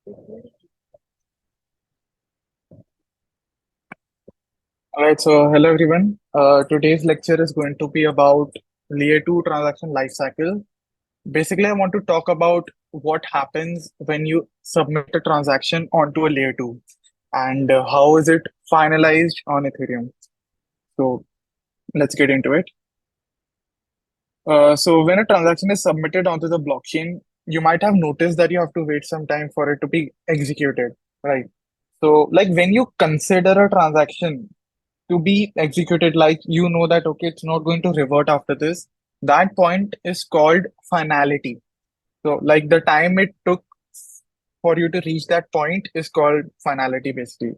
All right, so hello everyone. Today's lecture is going to be about layer 2 transaction lifecycle. Basically, I want to talk about what happens when you submit a transaction onto a layer 2 and how is it finalized on Ethereum. So let's get into it. So when a transaction is submitted onto the blockchain, you might have noticed that you have to wait some time for it to be executed, right? So like when you consider a transaction to be executed, like you know that okay, it's not going to revert after this, that point is called finality. So like the time it took for you to reach that point is called finality basically.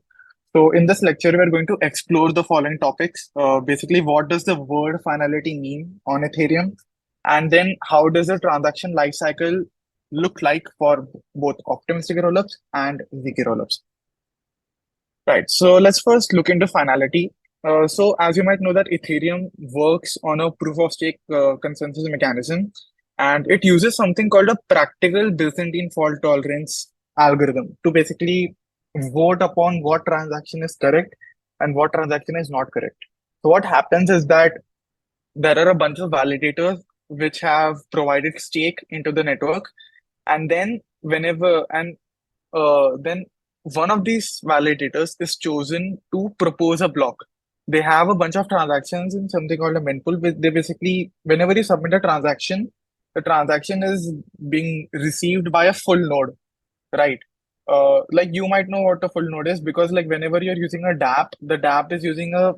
So in this lecture we're going to explore the following topics. Basically, what does the word finality mean on Ethereum, and then how does the transaction lifecycle look like for both optimistic rollups and zk rollups. Right. So let's first look into finality. So as you might know that Ethereum works on a proof of stake consensus mechanism, and it uses something called a practical Byzantine fault tolerance algorithm to basically vote upon what transaction is correct and what transaction is not correct. So what happens is that there are a bunch of validators which have provided stake into the network, and then then one of these validators is chosen to propose a block. They have a bunch of transactions in something called a mempool. They basically, whenever you submit a transaction, the transaction is being received by a full node, right? Like you might know what a full node is because like whenever you're using a dApp, the dApp is using a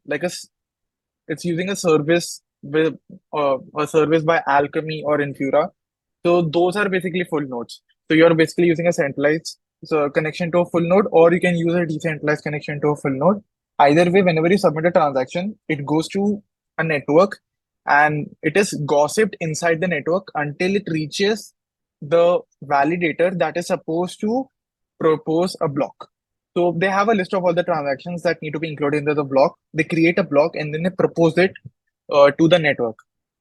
like it's using a service with a service by Alchemy or Infura. So those are basically full nodes. So you're basically using a centralized connection to a full node, or you can use a decentralized connection to a full node. Either way, whenever you submit a transaction, it goes to a network and it is gossiped inside the network until it reaches the validator that is supposed to propose a block. So they have a list of all the transactions that need to be included into the block. They create a block and then they propose it to the network.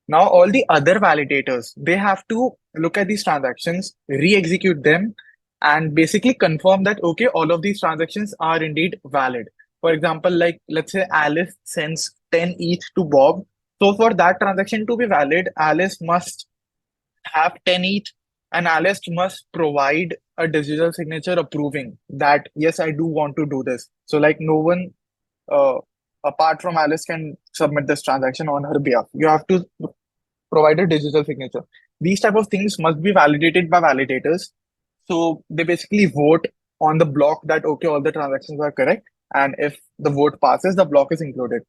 Now, all the other validators, they have to look at these transactions, re-execute them, and basically confirm that, okay, all of these transactions are indeed valid. For example, like let's say Alice sends 10 ETH to Bob. So for that transaction to be valid, Alice must have 10 ETH and Alice must provide a digital signature approving that, yes, I do want to do this. So like no one uh, apart from Alice can submit this transaction on her behalf. You have to provide a digital signature. These type of things must be validated by validators. So they basically vote on the block that okay, all the transactions are correct, and if the vote passes, the block is included.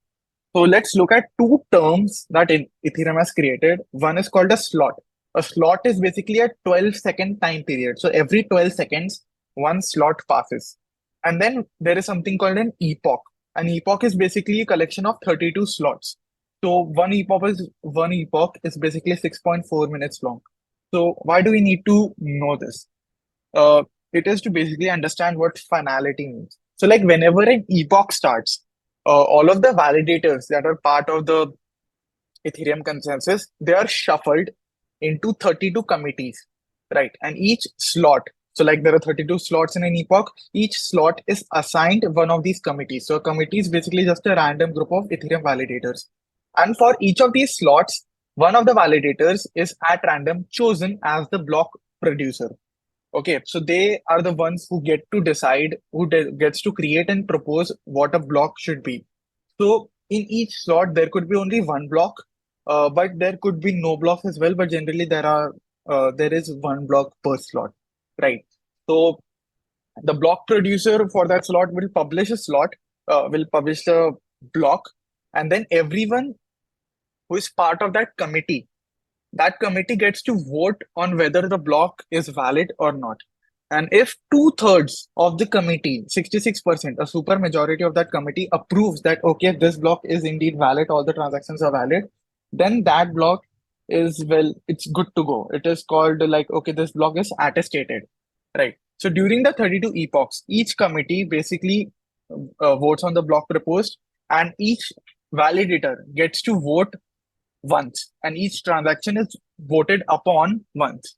So let's look at two terms that Ethereum has created. One is called a slot. A slot is basically a 12-second time period. So every 12 seconds, one slot passes. And then there is something called an epoch. An epoch is basically a collection of 32 slots. So one epoch is basically 6.4 minutes long. So why do we need to know this? It is to basically understand what finality means. So, like whenever an epoch starts, all of the validators that are part of the Ethereum consensus, they are shuffled into 32 committees, right? And each slot, so like there are 32 slots in an epoch, each slot is assigned one of these committees. So a committee is basically just a random group of Ethereum validators. And for each of these slots, one of the validators is at random chosen as the block producer. Okay, so they are the ones who get to decide, gets to create and propose what a block should be. So in each slot, there could be only one block, but there could be no blocks as well. But generally, there is one block per slot, right? So the block producer for that slot will publish a slot, will publish a block, and then everyone who is part of that committee gets to vote on whether the block is valid or not. And if two-thirds of the committee, 66%, a super majority of that committee approves that, okay, this block is indeed valid, all the transactions are valid, then that block is, well, it's good to go. It is called like, okay, this block is attestated, right? So during the 32 epochs, each committee basically votes on the block proposed, and each validator gets to vote once, and each transaction is voted upon once.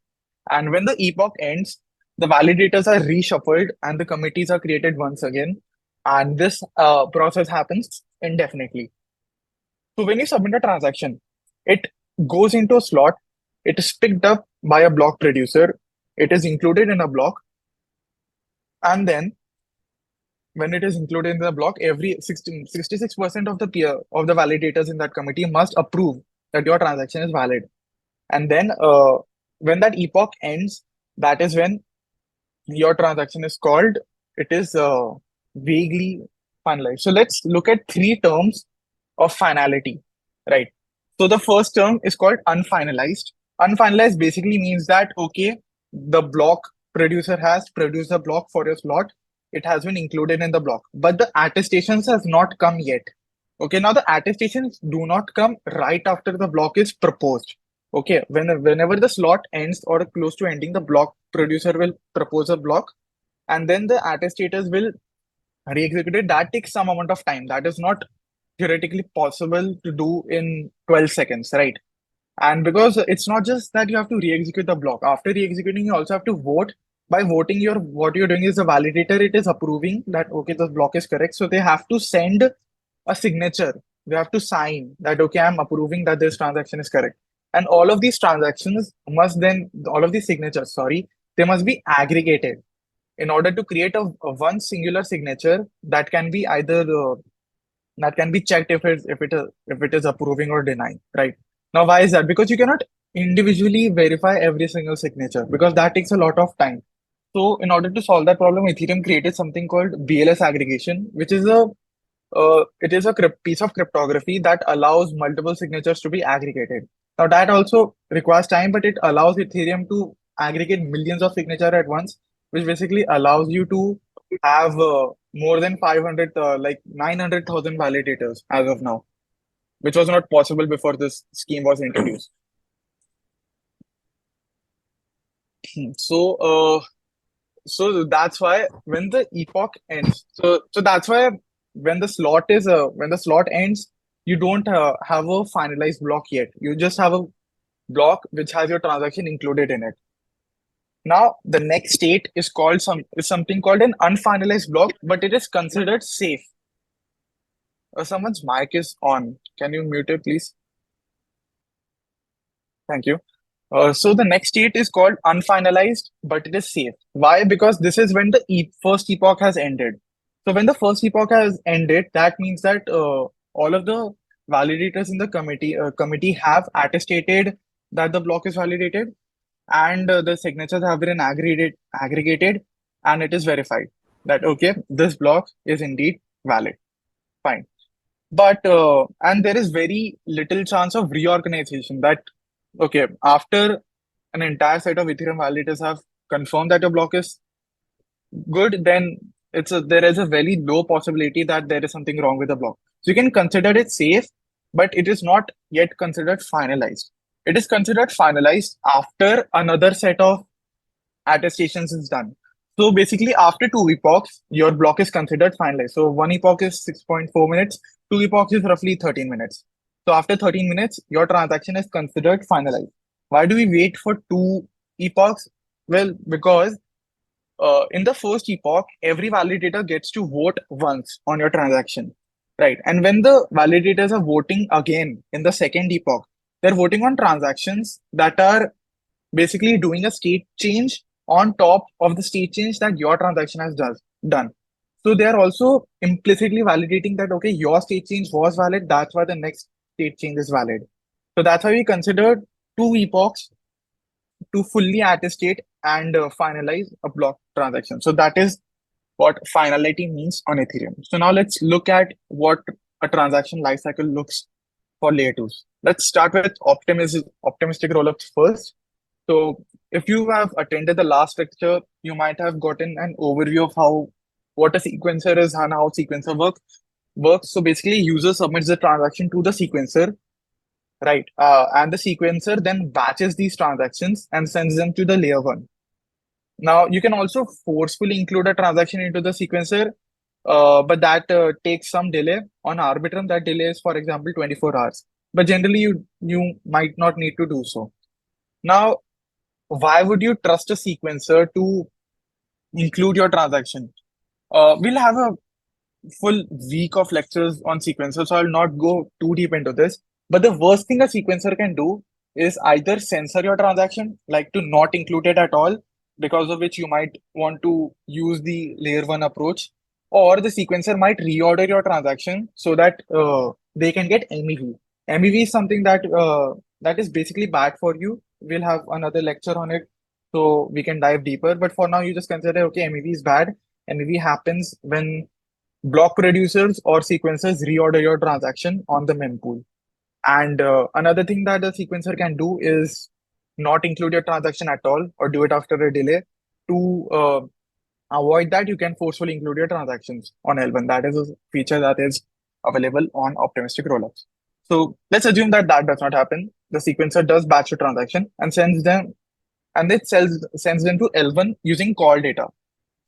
And when the epoch ends, the validators are reshuffled and the committees are created once again. And this process happens indefinitely. So when you submit a transaction, it goes into a slot, it is picked up by a block producer, it is included in a block, and then when it is included in the block, every 66% of the peer of the validators in that committee must approve that your transaction is valid. And then when that epoch ends, that is when your transaction is called, it is vaguely finalized. So let's look at three terms of finality, right? So the first term is called unfinalized. Unfinalized basically means that, okay, the block producer has produced a block for your slot. It has been included in the block, but the attestations has not come yet. Okay, now the attestations do not come right after the block is proposed. Okay, whenever the slot ends or close to ending, the block producer will propose a block, and then the attestators will re-execute it. That takes some amount of time. That is not theoretically possible to do in 12 seconds, right? And because it's not just that you have to re-execute the block. After re-executing, you also have to vote. By voting, your what you're doing is the validator, it is approving that okay, the block is correct. So they have to send a signature. They have to sign that okay, I'm approving that this transaction is correct. And all of these transactions must then all of these signatures, sorry, they must be aggregated in order to create a one singular signature that can be either that can be checked if it is approving or denying, right? Now, why is that? Because you cannot individually verify every single signature because that takes a lot of time. So, in order to solve that problem, Ethereum created something called BLS aggregation, which is a it is a piece of cryptography that allows multiple signatures to be aggregated. Now, that also requires time, but it allows Ethereum to aggregate millions of signatures at once, which basically allows you to have more than 500, like 900,000 validators as of now, which was not possible before this scheme was introduced. So, so that's why when the epoch ends, so that's why when the slot ends, you don't have a finalized block yet. You just have a block which has your transaction included in it. Now the next state is something called an unfinalized block, but it is considered safe. Someone's mic is on. Can you mute it, please? Thank you. So the next state is called unfinalized, but it is safe. Why? Because this is when the first epoch has ended. So when the first epoch has ended, that means that all of the validators in the committee have attestated that the block is validated, and the signatures have been aggregated, and it is verified that okay, this block is indeed valid. Fine. But and there is very little chance of reorganization that okay, after an entire set of Ethereum validators have confirmed that your block is good, then there is a very low possibility that there is something wrong with the block. So you can consider it safe, but it is not yet considered finalized. It is considered finalized after another set of attestations is done. So basically, after two epochs, your block is considered finalized. So one epoch is 6.4 minutes, two epochs is roughly 13 minutes. So after 13 minutes, your transaction is considered finalized. Why do we wait for two epochs? Well, because in the first epoch, every validator gets to vote once on your transaction, right? And when the validators are voting again in the second epoch, they're voting on transactions that are basically doing a state change on top of the state change that your transaction has done. So they are also implicitly validating that, okay, your state change was valid. That's why the next state change is valid. So that's why we considered two epochs to fully attestate and finalize a block transaction. So that is what finality means on Ethereum. So now let's look at what a transaction lifecycle looks for layer twos. Let's start with optimistic rollups first. So if you have attended the last lecture, you might have gotten an overview of how what a sequencer is and how sequencer works. So basically, user submits the transaction to the sequencer, right? And the sequencer then batches these transactions and sends them to the layer one. Now you can also forcefully include a transaction into the sequencer, but that takes some delay. On Arbitrum, that delay is, for example, 24 hours. But generally, you might not need to do so. Now, why would you trust a sequencer to include your transaction. We'll have a full week of lectures on sequencers, so I'll not go too deep into this. But the worst thing a sequencer can do is either censor your transaction, like to not include it at all, because of which you might want to use the layer one approach, or the sequencer might reorder your transaction so that they can get MEV. MEV is something that is basically bad for you. We'll have another lecture on it, so we can dive deeper. But for now, you just consider okay, MEV is bad. MEV happens when block producers or sequencers reorder your transaction on the mempool. And another thing that a sequencer can do is not include your transaction at all or do it after a delay. To avoid that, you can forcefully include your transactions on L1. That is a feature that is available on optimistic rollups. So let's assume that that does not happen. The sequencer does batch a transaction and sends them to L1 using call data.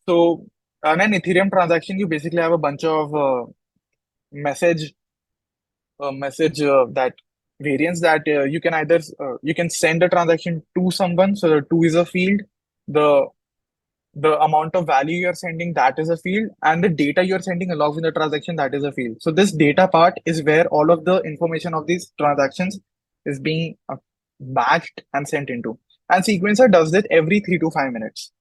So on an Ethereum transaction, you basically have a bunch of message message that variants that you can either you can send a transaction to someone. So the to is a field, the the amount of value you're sending, that is a field, and the data you're sending along with the transaction, that is a field. So this data part is where all of the information of these transactions is being batched and sent into. And sequencer does this every 3 to 5 minutes.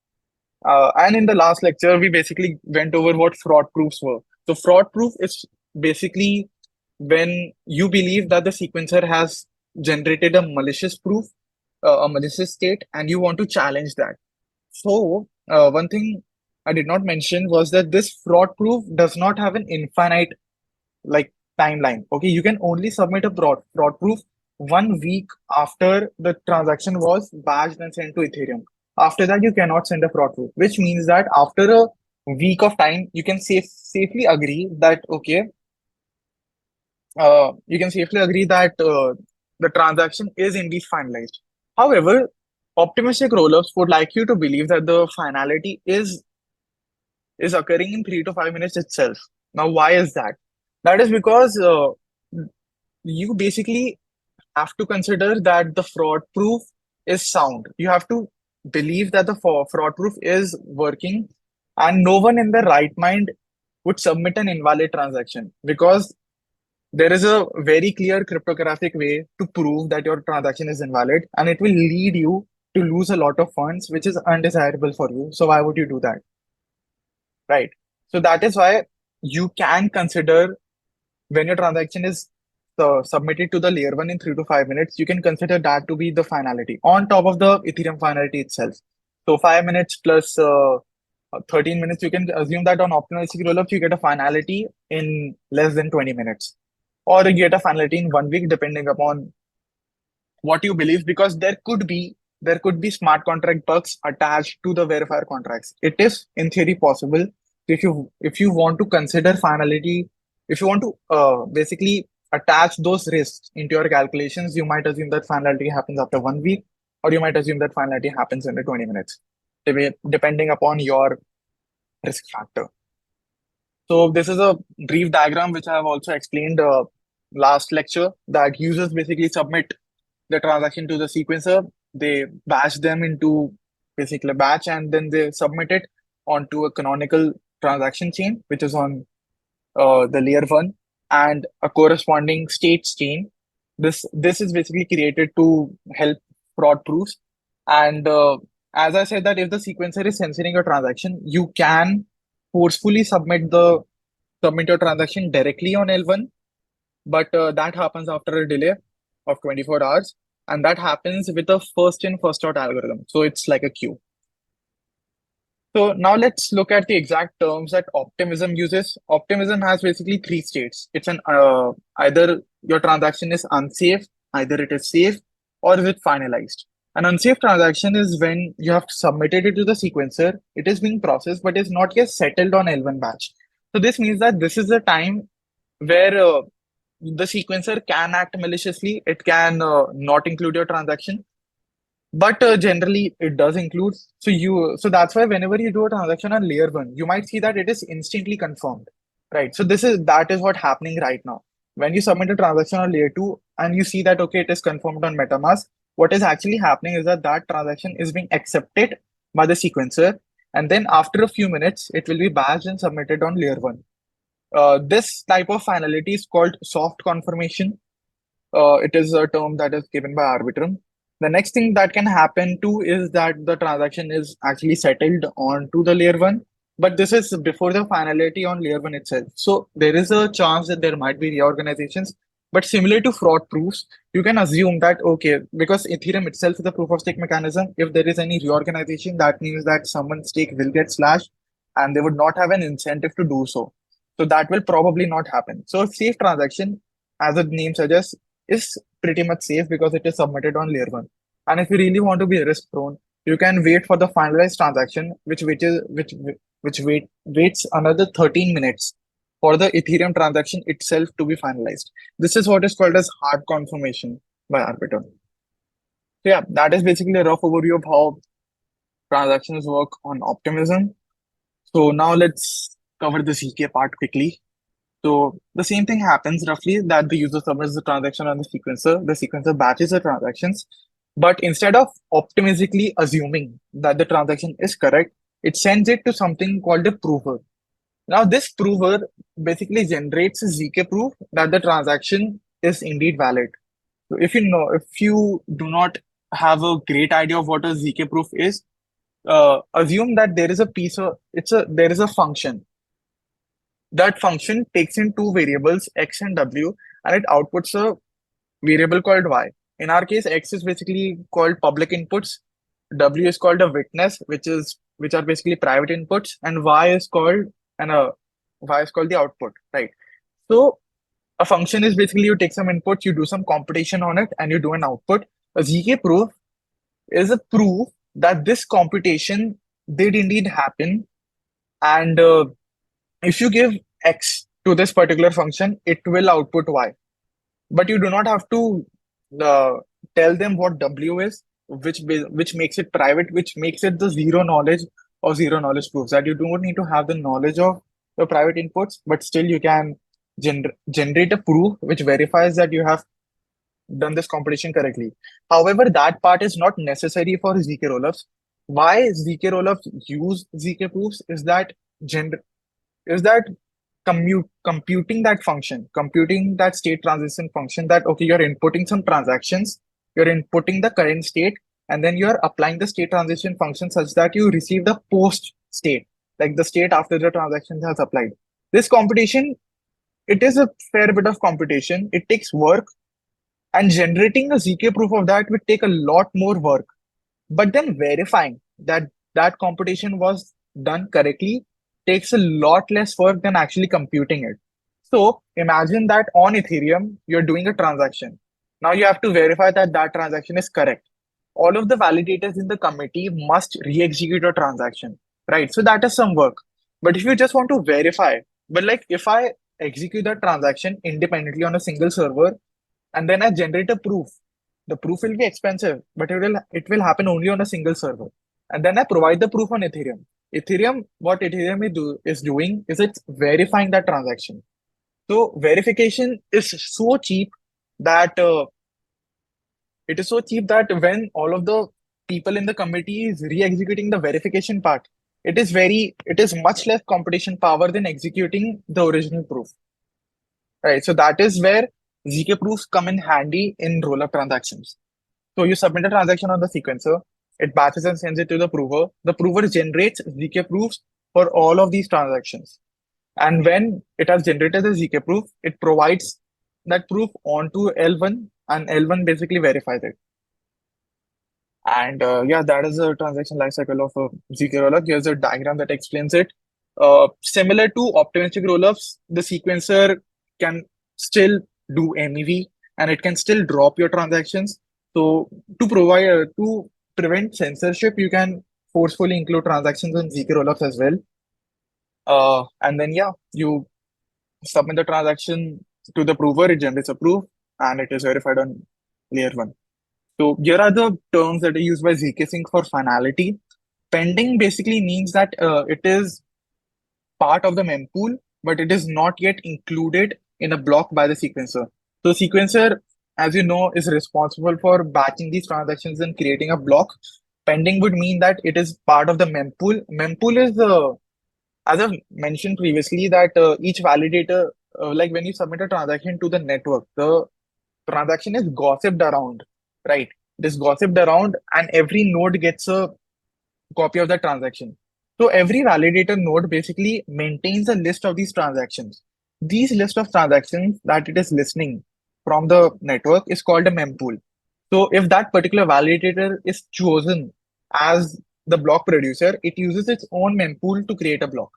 And in the last lecture, we basically went over what fraud proofs were. So fraud proof is basically when you believe that the sequencer has generated a malicious proof, a malicious state, and you want to challenge that. So one thing I did not mention was that this fraud proof does not have an infinite like timeline. Okay, you can only submit a fraud proof 1 week after the transaction was badged and sent to Ethereum. After that, you cannot send a fraud proof, which means that after a week of time, you can safely agree that okay, you can safely agree that the transaction is indeed finalized. However, optimistic rollups would like you to believe that the finality is occurring in 3 to 5 minutes itself. Now, why is that? That is because you basically have to consider that the fraud proof is sound. You have to believe that the fraud proof is working, and no one in their right mind would submit an invalid transaction because there is a very clear cryptographic way to prove that your transaction is invalid, and it will lead you to lose a lot of funds, which is undesirable for you. So, why would you do that? Right. So, that is why you can consider when your transaction is submitted to the layer one in 3 to 5 minutes, you can consider that to be the finality on top of the Ethereum finality itself. So 5 minutes plus 13 minutes, you can assume that on optimistic rollups, you get a finality in less than 20 minutes, or you get a finality in 1 week, depending upon what you believe, because there could be smart contract bugs attached to the verifier contracts. It is in theory possible. If you want to consider finality, if you want to basically attach those risks into your calculations, you might assume that finality happens after 1 week, or you might assume that finality happens in the 20 minutes, depending upon your risk factor. So this is a brief diagram which I have also explained last lecture, that users basically submit the transaction to the sequencer. They batch them into basically a batch, and then they submit it onto a canonical transaction chain, which is on the layer one, and a corresponding states chain. This is basically created to help fraud proofs. And as I said, that if the sequencer is censoring a transaction, you can forcefully submit your transaction directly on L1, but that happens after a delay of 24 hours, and that happens with a first in first out algorithm. So it's like a queue. So now let's look at the exact terms that optimism uses. Optimism has basically three states. It's an either your transaction is unsafe, either it is safe, or is it finalized. An unsafe transaction is when you have submitted it to the sequencer, it is being processed, but is not yet settled on L1 batch. So this means that this is the time where the sequencer can act maliciously. It can not include your transaction, but generally it does include. So that's why whenever you do a transaction on layer one, you might see that it is instantly confirmed, right? So that is what happening right now. When you submit a transaction on layer two and you see that okay, it is confirmed on MetaMask, what is actually happening is that that transaction is being accepted by the sequencer, And then after a few minutes, it will be batched and submitted on layer one. This type of finality is called soft confirmation. It is a term that is given by Arbitrum. The next thing that can happen too is that the transaction is actually settled onto the layer one, but this is before the finality on layer one itself. So there is a chance that there might be reorganizations, but similar to fraud proofs, you can assume that okay, because Ethereum itself is a proof of stake mechanism, if there is any reorganization, that means that someone's stake will get slashed and they would not have an incentive to do so. So that will probably not happen. So a safe transaction, as the name suggests, is pretty much safe because it is submitted on layer one. And if you really want to be risk prone, you can wait for the finalized transaction, which waits another 13 minutes for the Ethereum transaction itself to be finalized. This is what is called as hard confirmation by Arbiter. So yeah, that is basically a rough overview of how transactions work on optimism. So now let's cover the ZK part quickly. So the same thing happens roughly that the user submits the transaction on the sequencer batches the transactions. But instead of optimistically assuming that the transaction is correct, it sends it to something called a prover. Now this prover basically generates a ZK proof that the transaction is indeed valid. So if you do not have a great idea of what a ZK proof is, assume that there is a piece of there is a function. That function takes in two variables, x and w, and it outputs a variable called y. In our case, x is basically called public inputs, w is called a witness, which are basically private inputs, and and y is called the output, right? So a function is basically you take some inputs, you do some computation on it, and you do an output. A ZK proof is a proof that this computation did indeed happen, and if you give x to this particular function, it will output y. But you do not have to uh, tell them what w is, which makes it private, which makes it the zero knowledge or zero knowledge proofs that you don't need to have the knowledge of the private inputs, but still you can generate a proof which verifies that you have done this computation correctly. However, that part is not necessary for ZK rollups. Why ZK rollups use ZK proofs gen is that computing that state transition function, that okay, you're inputting some transactions, you're inputting the current state, and then you're applying the state transition function such that you receive the post state, like the state after the transaction has applied. This computation, it is a fair bit of computation. It takes work, and generating a ZK proof of that would take a lot more work. But then verifying that that computation was done correctly takes a lot less work than actually computing it. So imagine that on Ethereum, you're doing a transaction. Now you have to verify that that transaction is correct. All of the validators in the committee must re-execute a transaction, right? So that is some work. But if you just want to verify, but like if I execute that transaction independently on a single server, and then I generate a proof. The proof will be expensive, but it will happen only on a single server. And then I provide the proof on Ethereum. What Ethereum is doing is it's verifying that transaction. So verification is so cheap that when all of the people in the committee is re-executing the verification part, it is much less computation power than executing the original proof. Right. So that is where ZK proofs come in handy in rollup transactions. So you submit a transaction on the sequencer, it batches and sends it to the prover. The prover generates ZK proofs for all of these transactions. And when it has generated the ZK proof, it provides that proof onto L1, and L1 basically verifies it. And yeah, that is a transaction lifecycle of a ZK rollup. Here's a diagram that explains it. Similar to optimistic rollups, the sequencer can still do MEV, and it can still drop your transactions. So to prevent censorship, you can forcefully include transactions in ZK rollups as well. And then yeah, you submit the transaction to the prover, it generates a proof, and it is verified on layer one. So here are the terms that are used by ZK Sync for finality. Pending basically means that it is part of the mempool, but it is not yet included in a block by the sequencer. So sequencer, as you know, is responsible for batching these transactions and creating a block. Pending would mean that it is part of the mempool. Mempool is, as I've mentioned previously, that each validator, like when you submit a transaction to the network, the transaction is gossiped around, right? It is gossiped around, and every node gets a copy of the transaction. So every validator node basically maintains a list of these transactions. These list of transactions that it is listening from the network is called a mempool. So if that particular validator is chosen as the block producer, it uses its own mempool to create a block.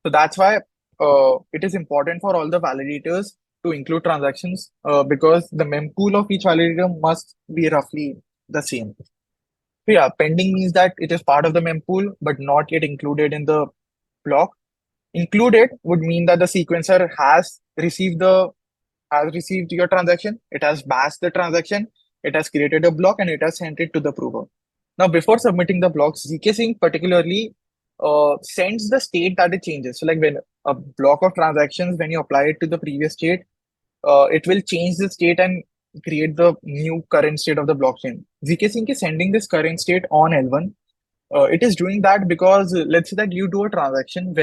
So that's why it is important for all the validators to include transactions because the mempool of each validator must be roughly the same. So yeah, pending means that it is part of the mempool, but not yet included in the block. Included would mean that the sequencer has received your transaction, it has batched the transaction, it has created a block, and it has sent it to the prover. Now, before submitting the blocks, ZK Sync particularly sends the state that it changes. So, like when a block of transactions, when you apply it to the previous state, it will change the state and create the new current state of the blockchain. ZK Sync is sending this current state on L1. It is doing that because let's say that you do a transaction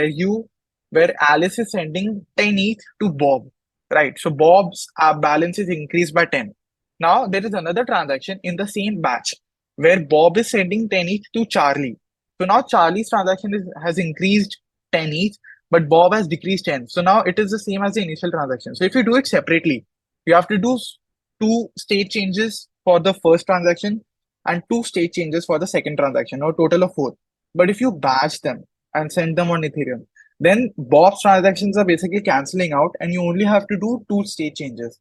where Alice is sending 10 ETH to Bob, right? So Bob's balance is increased by 10. Now there is another transaction in the same batch where Bob is sending 10 ETH to Charlie. So now Charlie's has increased 10 ETH, but Bob has decreased 10. So now it is the same as the initial transaction. So if you do it separately, you have to do two state changes for the first transaction and two state changes for the second transaction, or total of four. But if you batch them and send them on Ethereum, then Bob's transactions are basically canceling out and you only have to do two state changes.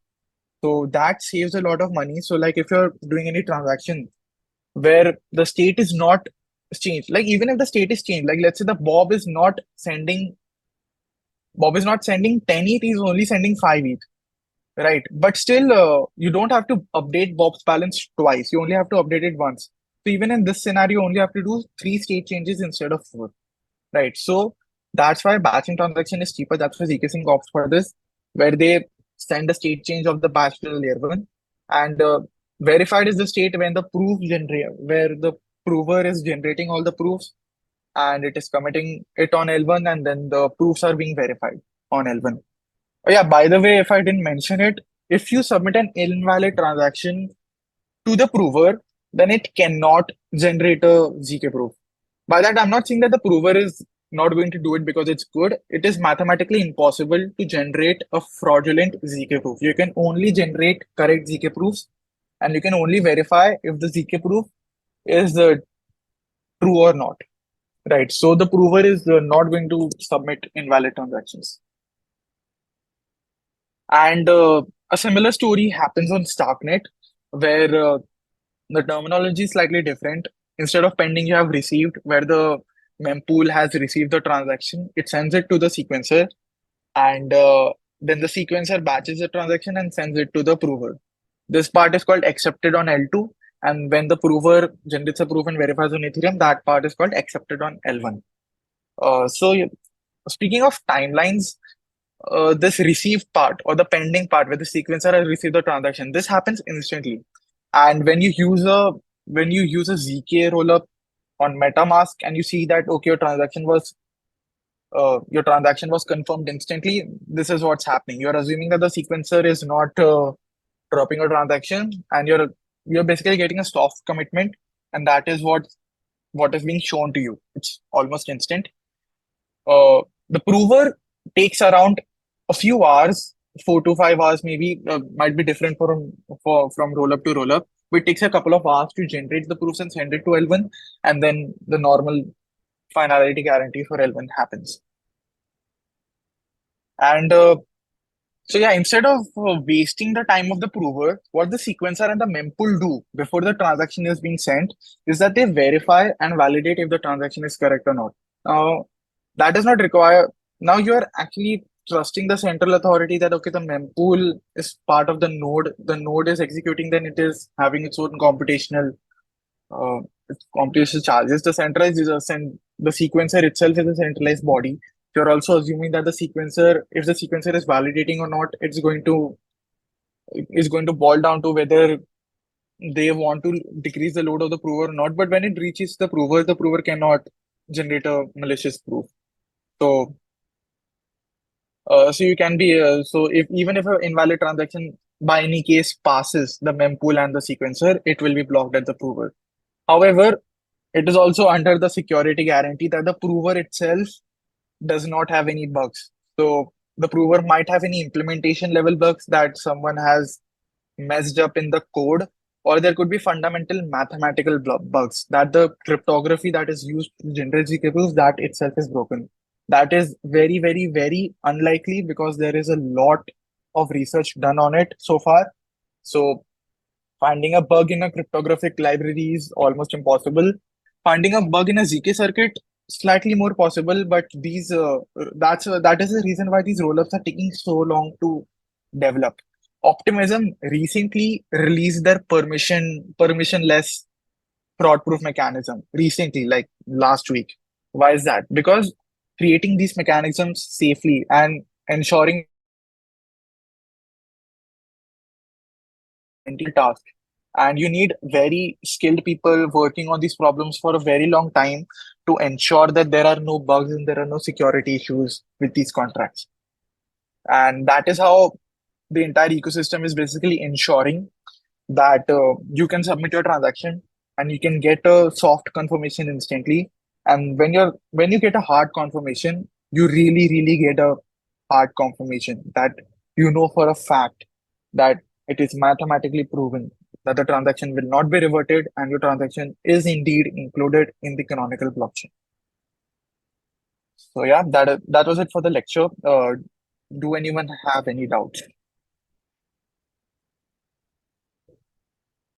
So that saves a lot of money. So like if you're doing any transaction where the state is not changed, like even if the state is changed, like let's say the Bob is not sending 10 ETH, he's only sending 5 ETH. Right. But still, you don't have to update Bob's balance twice. You only have to update it once. So even in this scenario, you only have to do three state changes instead of four. Right. So that's why batching transaction is cheaper. That's why zkSync opts for this, where they send a state change of the batch to the layer one. And verified is the state when where the prover is generating all the proofs and it is committing it on L1 and then the proofs are being verified on L1. Oh, yeah, by the way, if I didn't mention it, if you submit an invalid transaction to the prover, then it cannot generate a ZK proof. By that, I'm not saying that the prover is not going to do it because it's good. It is mathematically impossible to generate a fraudulent ZK proof. You can only generate correct ZK proofs and you can only verify if the ZK proof is true or not. Right. So the prover is not going to submit invalid transactions. And a similar story happens on Starknet, where the terminology is slightly different. Instead of pending, you have received, where the mempool has received the transaction. It sends it to the sequencer, and then the sequencer batches the transaction and sends it to the prover. This part is called accepted on L2, and when the prover generates a proof and verifies on Ethereum, that part is called accepted on L1. Speaking of timelines, this received part or the pending part where the sequencer has received the transaction, this happens instantly. And when you use a ZK rollup on MetaMask and you see that okay, your transaction was confirmed instantly, this is what's happening. You're assuming that the sequencer is not dropping a transaction, and you're basically getting a soft commitment, and that is what is being shown to you. It's almost instant. The prover takes around a few hours, 4 to 5 hours maybe, might be different from roll up to roll up. But it takes a couple of hours to generate the proofs and send it to L1, and then the normal finality guarantee for L1 happens. And so yeah, instead of wasting the time of the prover, what the sequencer and the mempool do before the transaction is being sent is that they verify and validate if the transaction is correct or not. Now, that does not require, now you're actually trusting the central authority that, okay, the mempool is part of the node is executing, then it is having its own uh, computational charges. The centralized users and the sequencer itself is a centralized body. You're also assuming that if the sequencer is validating or not, it's going to boil down to whether they want to decrease the load of the prover or not. But when it reaches the prover cannot generate a malicious proof. So, so you can be so if even if an invalid transaction by any case passes the mempool and the sequencer, it will be blocked at the prover. However, it is also under the security guarantee that the prover itself does not have any bugs. So the prover might have any implementation level bugs that someone has messed up in the code, or there could be fundamental mathematical bugs that the cryptography that is used to generate secrets that itself is broken. That is very, very, very unlikely because there is a lot of research done on it so far. So finding a bug in a cryptographic library is almost impossible. Finding a bug in a ZK circuit slightly more possible, but that is the reason why these rollups are taking so long to develop. Optimism recently released their permissionless fraud-proof mechanism recently, like last week. Why is that? Because creating these mechanisms safely and ensuring task. And you need very skilled people working on these problems for a very long time to ensure that there are no bugs and there are no security issues with these contracts. And that is how the entire ecosystem is basically ensuring that you can submit your transaction and you can get a soft confirmation instantly. And when you get a hard confirmation, you really get a hard confirmation that you know for a fact that it is mathematically proven that the transaction will not be reverted and your transaction is indeed included in the canonical blockchain. So yeah, that was it for the lecture. Do anyone have any doubts?